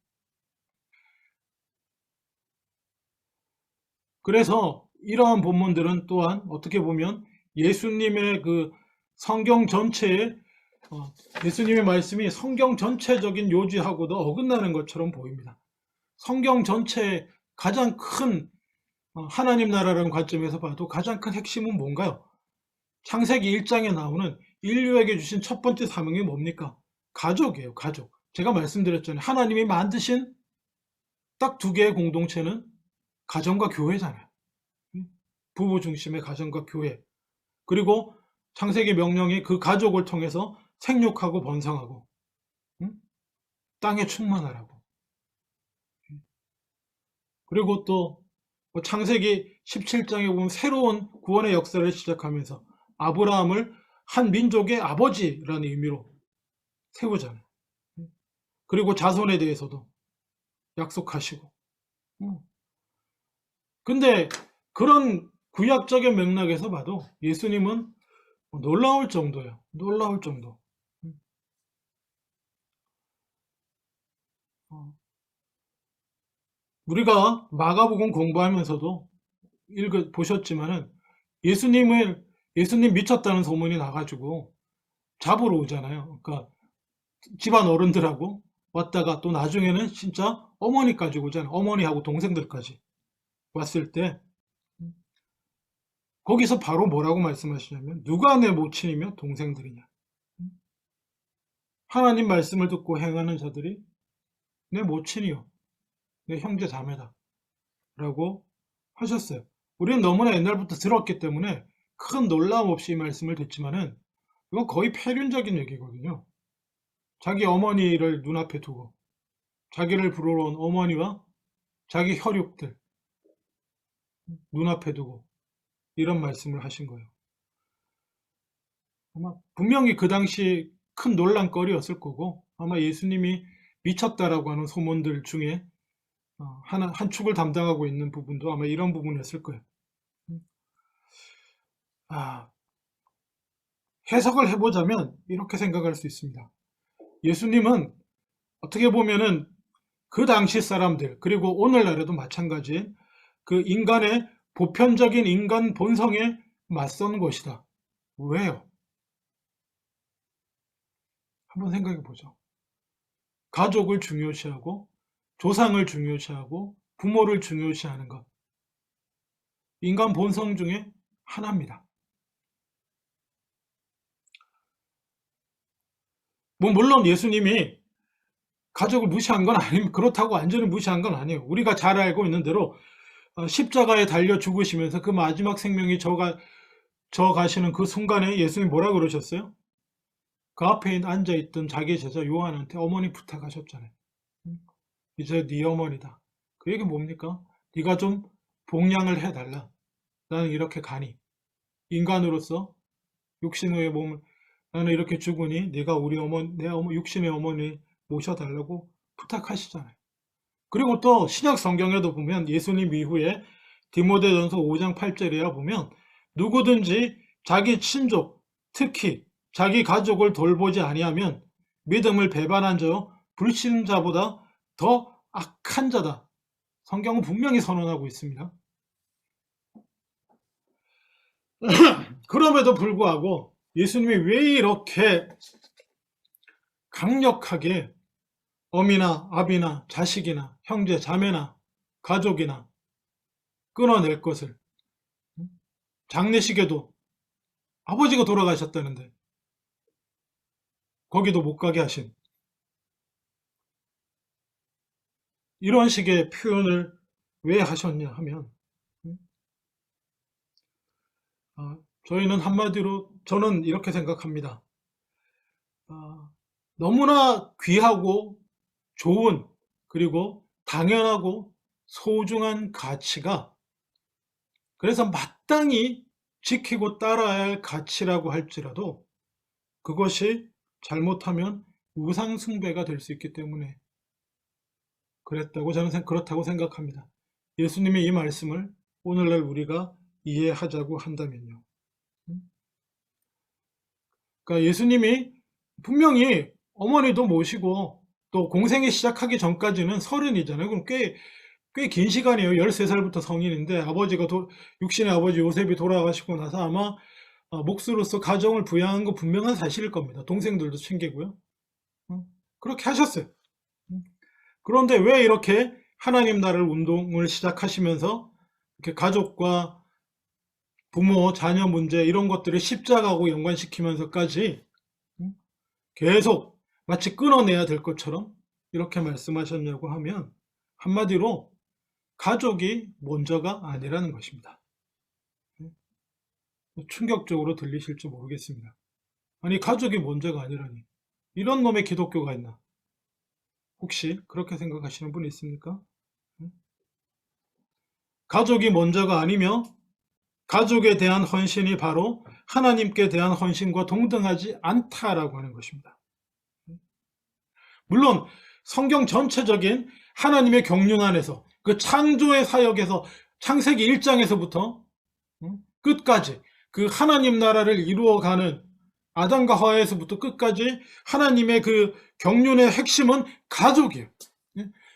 그래서 이러한 본문들은 또한 어떻게 보면 예수님의 그 성경 전체에 예수님의 말씀이 성경 전체적인 요지하고도 어긋나는 것처럼 보입니다. 성경 전체의 가장 큰 하나님 나라라는 관점에서 봐도 가장 큰 핵심은 뭔가요? 창세기 1장에 나오는 인류에게 주신 첫 번째 사명이 뭡니까? 가족이에요. 가족. 제가 말씀드렸잖아요. 하나님이 만드신 딱 두 개의 공동체는 가정과 교회잖아요. 부부 중심의 가정과 교회. 그리고 창세기 명령이 그 가족을 통해서 생육하고 번성하고 땅에 충만하라고. 그리고 또 창세기 17장에 보면 새로운 구원의 역사를 시작하면서 아브라함을 한 민족의 아버지라는 의미로 세우잖아요. 그리고 자손에 대해서도 약속하시고. 근데 그런 구약적인 맥락에서 봐도 예수님은 놀라울 정도예요. 놀라울 정도. 우리가 마가복음 공부하면서도 보셨지만은 예수님 미쳤다는 소문이 나가지고 잡으러 오잖아요. 그러니까 집안 어른들하고 왔다가 또 나중에는 진짜 어머니까지 오잖아요. 어머니하고 동생들까지 왔을 때 거기서 바로 뭐라고 말씀하시냐면 누가 내 모친이며 동생들이냐. 하나님 말씀을 듣고 행하는 자들이 내 모친이요 내 형제 자매다 라고 하셨어요. 우리는 너무나 옛날부터 들었기 때문에 큰 놀라움 없이 이 말씀을 듣지만은 이건 거의 폐륜적인 얘기거든요. 자기 어머니를 눈앞에 두고 자기를 부러러 온 어머니와 자기 혈육들 눈앞에 두고 이런 말씀을 하신 거예요. 아마 분명히 그 당시 큰 논란거리였을 거고 아마 예수님이 미쳤다라고 하는 소문들 중에 한 축을 담당하고 있는 부분도 아마 이런 부분이었을 거예요. 해석을 해보자면 이렇게 생각할 수 있습니다. 예수님은 어떻게 보면은 그 당시 사람들 그리고 오늘날에도 마찬가지인 그 인간의 보편적인 인간 본성에 맞선 것이다. 왜요? 한번 생각해 보죠. 가족을 중요시하고 조상을 중요시하고 부모를 중요시하는 것. 인간 본성 중에 하나입니다. 물론 예수님이 가족을 무시한 건 아니고 그렇다고 완전히 무시한 건 아니에요. 우리가 잘 알고 있는 대로 십자가에 달려 죽으시면서 그 마지막 생명이 저 가시는 그 순간에 예수님이 뭐라 그러셨어요? 그 앞에 앉아있던 자기 제자 요한한테 어머니 부탁하셨잖아요. 이제 네 어머니다. 그 얘기 뭡니까? 네가 좀 봉양을 해달라. 나는 이렇게 가니 인간으로서 육신의 몸을 나는 이렇게 죽으니 네가 내 육신의 어머니 모셔달라고 부탁하시잖아요. 그리고 또 신약 성경에도 보면 예수님 이후에 디모데전서 5장 8절에야 보면 누구든지 자기 친족 특히 자기 가족을 돌보지 아니하면 믿음을 배반한 자요 불신자보다 더 악한 자다. 성경은 분명히 선언하고 있습니다. 그럼에도 불구하고 예수님이 왜 이렇게 강력하게 어미나 아비나 자식이나 형제 자매나 가족이나 끊어낼 것을 장례식에도 아버지가 돌아가셨다는데 거기도 못 가게 하신 이런 식의 표현을 왜 하셨냐 하면 저희는 한마디로 저는 이렇게 생각합니다. 너무나 귀하고 좋은 그리고 당연하고 소중한 가치가 그래서 마땅히 지키고 따라야 할 가치라고 할지라도 그것이 잘못하면 우상 숭배가 될 수 있기 때문에 저는 그렇다고 생각합니다. 예수님의 이 말씀을 오늘날 우리가 이해하자고 한다면요. 그러니까 예수님이 분명히 어머니도 모시고 또 공생애 시작하기 전까지는 서른이잖아요. 그럼 꽤 긴 시간이에요. 13살부터 성인인데 육신의 아버지 요셉이 돌아가시고 나서 아마 몫으로서 가정을 부양한 거 분명한 사실일 겁니다. 동생들도 챙기고요. 그렇게 하셨어요. 그런데 왜 이렇게 하나님 나라를 운동을 시작하시면서 이렇게 가족과 부모, 자녀 문제 이런 것들을 십자가하고 연관시키면서까지 계속 마치 끊어내야 될 것처럼 이렇게 말씀하셨냐고 하면 한마디로 가족이 먼저가 아니라는 것입니다. 충격적으로 들리실지 모르겠습니다. 아니 가족이 먼저가 아니라니 이런 놈의 기독교가 있나? 혹시 그렇게 생각하시는 분이 있습니까? 가족이 먼저가 아니며 가족에 대한 헌신이 바로 하나님께 대한 헌신과 동등하지 않다라고 하는 것입니다. 물론 성경 전체적인 하나님의 경륜 안에서 그 창조의 사역에서 창세기 1장에서부터 끝까지 그 하나님 나라를 이루어가는 아담과 하와에서부터 끝까지 하나님의 그 경륜의 핵심은 가족이에요.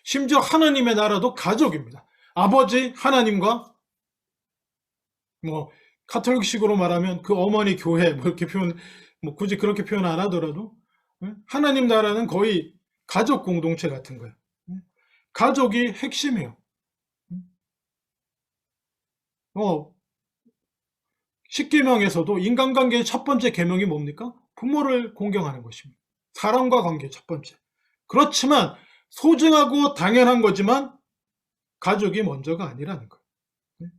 심지어 하나님의 나라도 가족입니다. 아버지 하나님과 카톨릭식으로 말하면 그 어머니 교회 이렇게 굳이 그렇게 표현 안 하더라도 하나님 나라는 거의 가족 공동체 같은 거예요. 가족이 핵심이에요. 십계명에서도 인간관계의 첫 번째 계명이 뭡니까? 부모를 공경하는 것입니다. 사람과 관계의 첫 번째. 그렇지만 소중하고 당연한 거지만 가족이 먼저가 아니라는 거예요.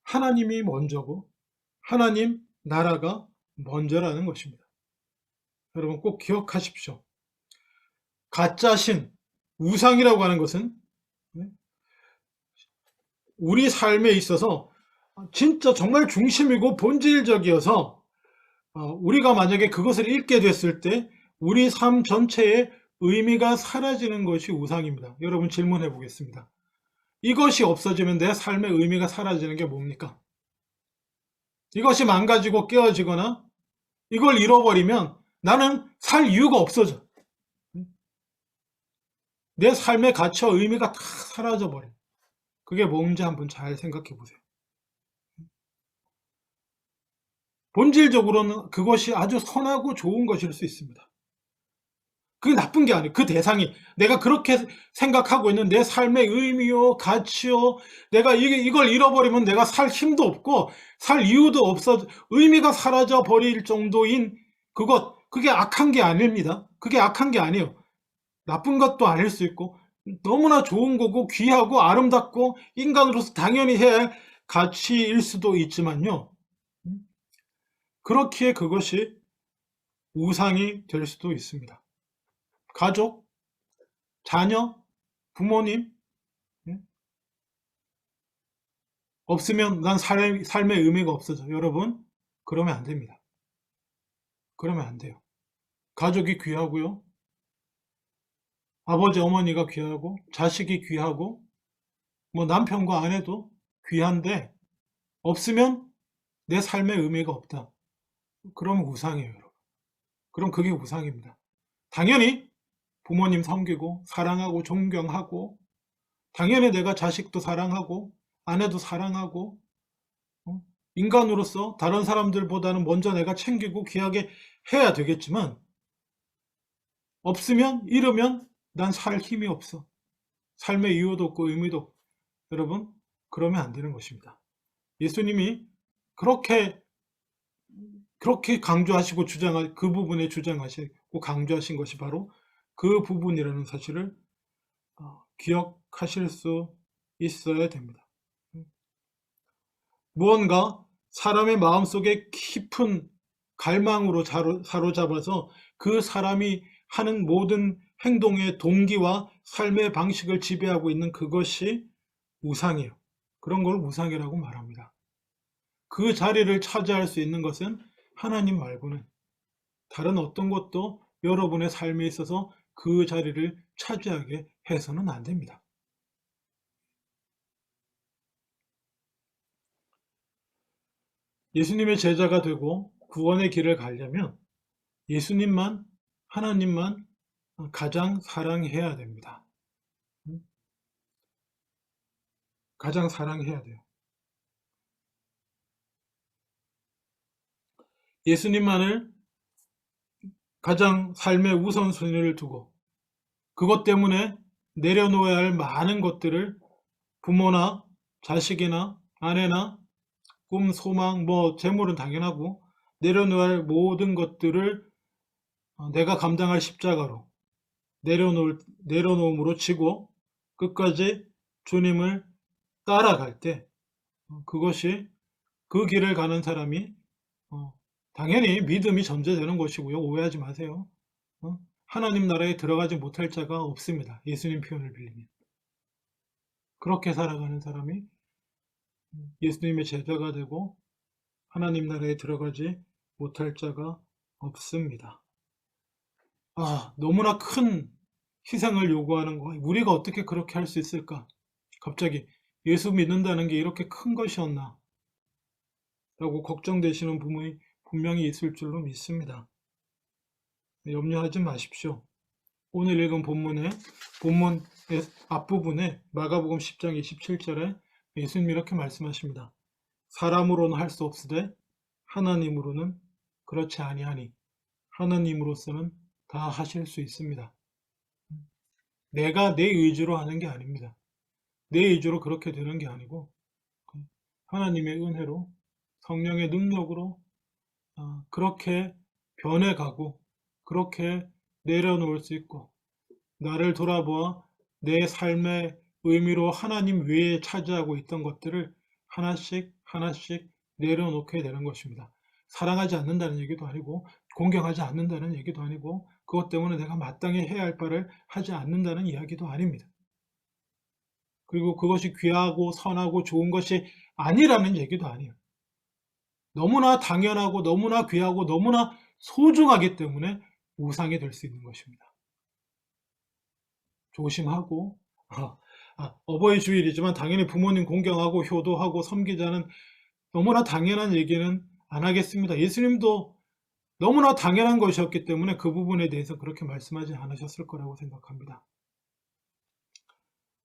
하나님이 먼저고 하나님 나라가 먼저라는 것입니다. 여러분 꼭 기억하십시오. 가짜신, 우상이라고 하는 것은 우리 삶에 있어서 진짜 정말 중심이고 본질적이어서 우리가 만약에 그것을 잃게 됐을 때 우리 삶 전체의 의미가 사라지는 것이 우상입니다. 여러분 질문해 보겠습니다. 이것이 없어지면 내 삶의 의미가 사라지는 게 뭡니까? 이것이 망가지고 깨어지거나 이걸 잃어버리면 나는 살 이유가 없어져. 내 삶의 가치와 의미가 다 사라져버려. 그게 뭔지 한번 잘 생각해 보세요. 본질적으로는 그것이 아주 선하고 좋은 것일 수 있습니다. 그게 나쁜 게 아니에요. 그 대상이 내가 그렇게 생각하고 있는 내 삶의 의미요, 가치요, 내가 이걸 잃어버리면 내가 살 힘도 없고 살 이유도 없어 의미가 사라져 버릴 정도인 그게 악한 게 아닙니다. 그게 악한 게 아니에요. 나쁜 것도 아닐 수 있고 너무나 좋은 거고 귀하고 아름답고 인간으로서 당연히 해야 할 가치일 수도 있지만요. 그렇기에 그것이 우상이 될 수도 있습니다. 가족, 자녀, 부모님 없으면 난 삶의 의미가 없어져. 여러분 그러면 안 됩니다. 그러면 안 돼요. 가족이 귀하고요. 아버지 어머니가 귀하고 자식이 귀하고 남편과 아내도 귀한데 없으면 내 삶의 의미가 없다. 그러면 우상이에요. 여러분. 그럼 그게 우상입니다. 당연히 부모님 섬기고 사랑하고 존경하고 당연히 내가 자식도 사랑하고 아내도 사랑하고 인간으로서 다른 사람들보다는 먼저 내가 챙기고 귀하게 해야 되겠지만 없으면 잃으면 난 살 힘이 없어. 삶의 이유도 없고 의미도 없고. 여러분 그러면 안 되는 것입니다. 예수님이 그렇게 강조하시고 그 부분에 주장하시고 강조하신 것이 바로 그 부분이라는 사실을 기억하실 수 있어야 됩니다. 무언가 사람의 마음속에 깊은 갈망으로 사로잡아서 그 사람이 하는 모든 행동의 동기와 삶의 방식을 지배하고 있는 그것이 우상이에요. 그런 걸 우상이라고 말합니다. 그 자리를 차지할 수 있는 것은 하나님 말고는 다른 어떤 것도 여러분의 삶에 있어서 그 자리를 차지하게 해서는 안 됩니다. 예수님의 제자가 되고 구원의 길을 가려면 예수님만, 하나님만 가장 사랑해야 됩니다. 가장 사랑해야 돼요. 예수님만을 가장 삶의 우선순위를 두고 그것 때문에 내려놓아야 할 많은 것들을 부모나 자식이나 아내나 꿈, 소망, 재물은 당연하고 내려놓아야 할 모든 것들을 내가 감당할 십자가로 내려놓음으로 치고 끝까지 주님을 따라갈 때 그것이 그 길을 가는 사람이 당연히 믿음이 전제되는 것이고요. 오해하지 마세요. 하나님 나라에 들어가지 못할 자가 없습니다. 예수님 표현을 빌리면. 그렇게 살아가는 사람이 예수님의 제자가 되고 하나님 나라에 들어가지 못할 자가 없습니다. 너무나 큰 희생을 요구하는 거, 우리가 어떻게 그렇게 할 수 있을까? 갑자기 예수 믿는다는 게 이렇게 큰 것이었나? 라고 걱정되시는 부모님 분명히 있을 줄로 믿습니다. 염려하지 마십시오. 오늘 읽은 본문의 앞부분에 마가복음 10장 27절에 예수님이 이렇게 말씀하십니다. 사람으로는 할 수 없으되 하나님으로는 그렇지 아니하니 하나님으로서는 다 하실 수 있습니다. 내가 내 의지로 하는 게 아닙니다. 내 의지로 그렇게 되는 게 아니고 하나님의 은혜로 성령의 능력으로 그렇게 변해가고 그렇게 내려놓을 수 있고 나를 돌아보아 내 삶의 의미로 하나님 외에 차지하고 있던 것들을 하나씩 하나씩 내려놓게 되는 것입니다. 사랑하지 않는다는 얘기도 아니고 공경하지 않는다는 얘기도 아니고 그것 때문에 내가 마땅히 해야 할 바를 하지 않는다는 이야기도 아닙니다. 그리고 그것이 귀하고 선하고 좋은 것이 아니라는 얘기도 아니에요. 너무나 당연하고 너무나 귀하고 너무나 소중하기 때문에 우상이 될 수 있는 것입니다. 조심하고 어버이 주일이지만 당연히 부모님 공경하고 효도하고 섬기자는 너무나 당연한 얘기는 안 하겠습니다. 예수님도 너무나 당연한 것이었기 때문에 그 부분에 대해서 그렇게 말씀하지 않으셨을 거라고 생각합니다.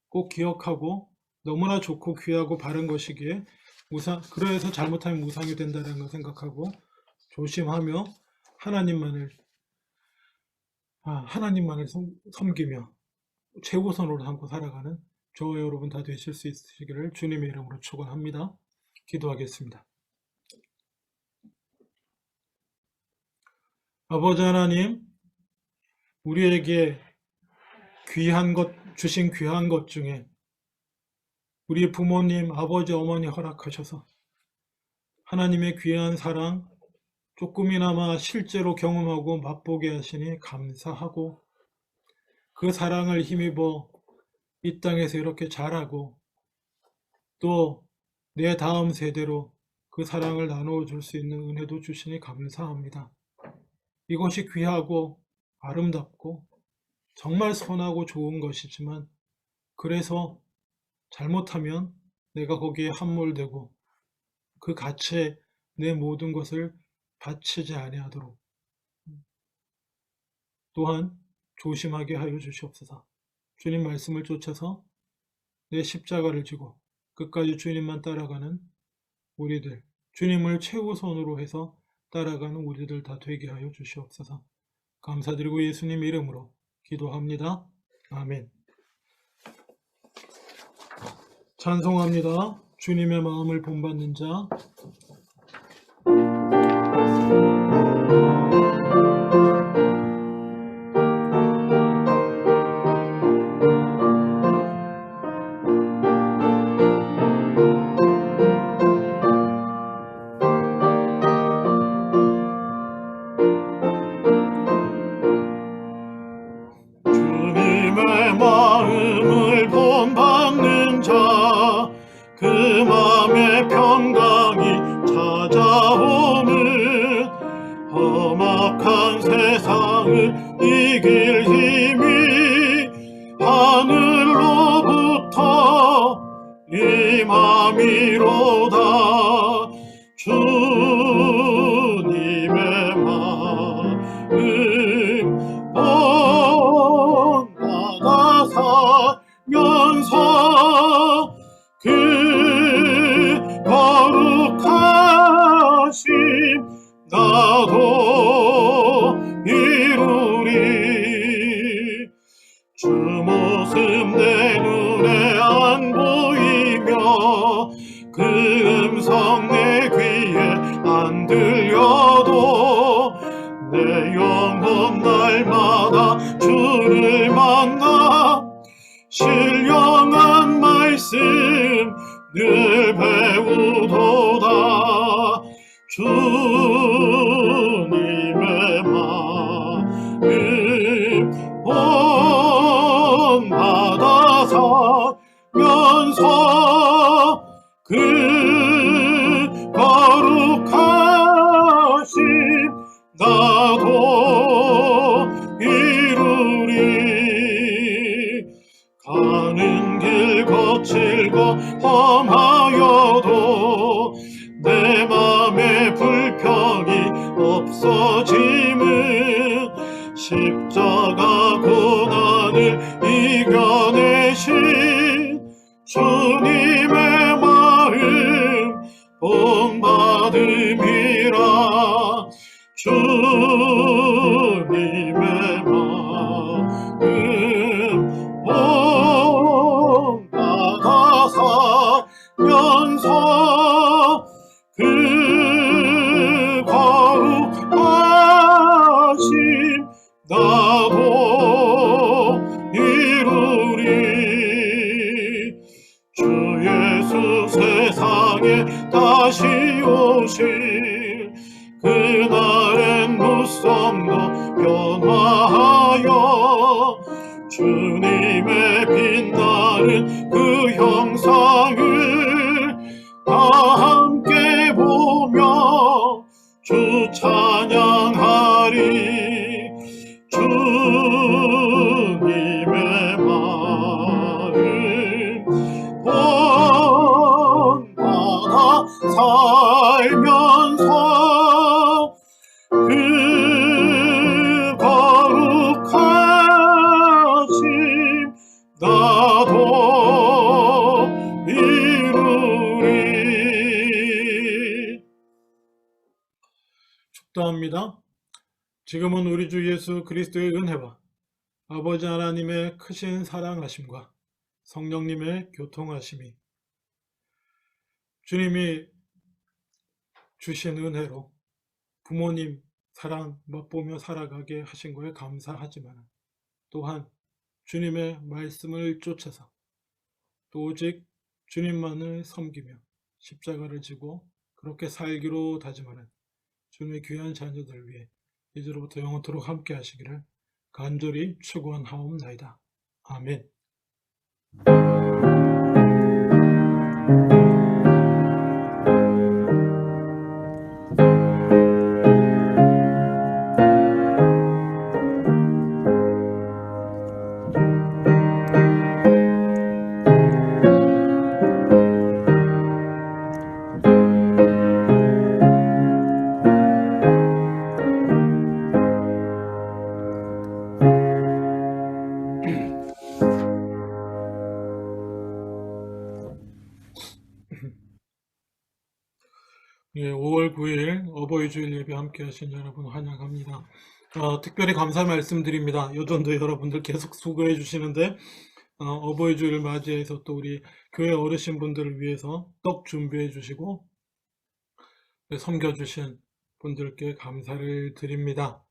꼭 기억하고 너무나 좋고 귀하고 바른 것이기에 그래서 잘못하면 우상이 된다는 걸 생각하고 조심하며 하나님만을 섬기며 최우선으로 삼고 살아가는 저와 여러분 다 되실 수 있으시기를 주님의 이름으로 축원합니다. 기도하겠습니다. 아버지 하나님, 우리에게 주신 귀한 것 중에 우리 부모님, 아버지, 어머니 허락하셔서 하나님의 귀한 사랑 조금이나마 실제로 경험하고 맛보게 하시니 감사하고 그 사랑을 힘입어 이 땅에서 이렇게 자라고 또 내 다음 세대로 그 사랑을 나누어 줄 수 있는 은혜도 주시니 감사합니다. 이것이 귀하고 아름답고 정말 선하고 좋은 것이지만 그래서 잘못하면 내가 거기에 함몰되고 그 가치에 내 모든 것을 바치지 아니하도록 또한 조심하게 하여 주시옵소서. 주님 말씀을 쫓아서 내 십자가를 지고 끝까지 주님만 따라가는 우리들, 주님을 최우선으로 해서 따라가는 우리들 다 되게 하여 주시옵소서. 감사드리고 예수님 이름으로 기도합니다. 아멘. 찬송합니다. 주님의 마음을 본받는 자. 주님의 마음을 본받는 자, 그 마음의 평강이 찾아오는 이길 힘이 하늘로부터 임함이로다. 주님의 마음 본받아 살면서 그 거룩하심 나도 이루리. 주 모습 내 눈에 안 보이며 그 음성 내 귀에 안 들려도 내 영혼 날마다 주를 만나 신령한 말씀 늘 배우도다. 주님의 마음 본받아 살면서 그 거룩하심 나도 이루리. 가는 길 거칠고 험하여도 내 맘에 불평이 없어짐은 십자가 고난을 이겨내신 주님의 마음 본받음이라. 주님의 마음 본받아 살면서 그 거룩하심 나도 이루리. 주 예수 세상에 다시 오실 그날엔 무성도 변화하여 주님의 빛나는 그 형상을 다 함께 보며 주 찬양하리. 주님의 마음 본받아 살면서 그 거룩하심 나도 이루리. 축도합니다. 지금은 우리 주 예수 그리스도의 은혜와 아버지 하나님의 크신 사랑하심과 성령님의 교통하심이 주님이 주신 은혜로 부모님 사랑 맛보며 살아가게 하신 거에 감사하지만 또한 주님의 말씀을 쫓아서 또 오직 주님만을 섬기며 십자가를 지고 그렇게 살기로 다짐하는 주님의 귀한 자녀들 위해 이제로부터 영원토록 함께 하시기를 간절히 축원하옵나이다. 아멘. 예, 5월 9일 어버이 주일 예배 함께 하신 여러분 환영합니다. 특별히 감사 말씀드립니다. 요전도 여러분들 계속 수고해 주시는데 어버이 주일을 맞이해서 또 우리 교회 어르신분들을 위해서 떡 준비해 주시고 섬겨주신 분들께 감사를 드립니다.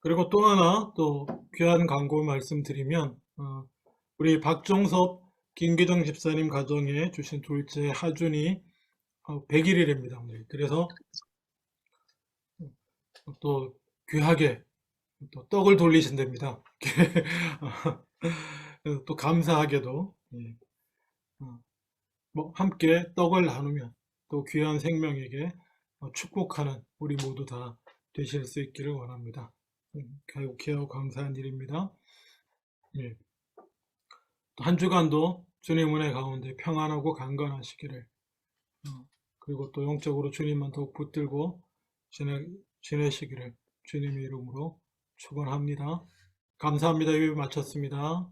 그리고 또 하나 또 귀한 광고 말씀드리면 우리 박종섭 김기정 집사님 가정에 주신 둘째 하준이 100일입니다. 그래서 또 귀하게 또 떡을 돌리신답니다. 또 감사하게도 함께 떡을 나누면 또 귀한 생명에게 축복하는 우리 모두 다 되실 수 있기를 원합니다. 결국 귀하고 감사한 일입니다. 예. 한 주간도 주님 은혜 가운데 평안하고 강건하시기를, 그리고 또 영적으로 주님만 더욱 붙들고 지내시기를 주님의 이름으로 축원합니다. 감사합니다. 예배 마쳤습니다.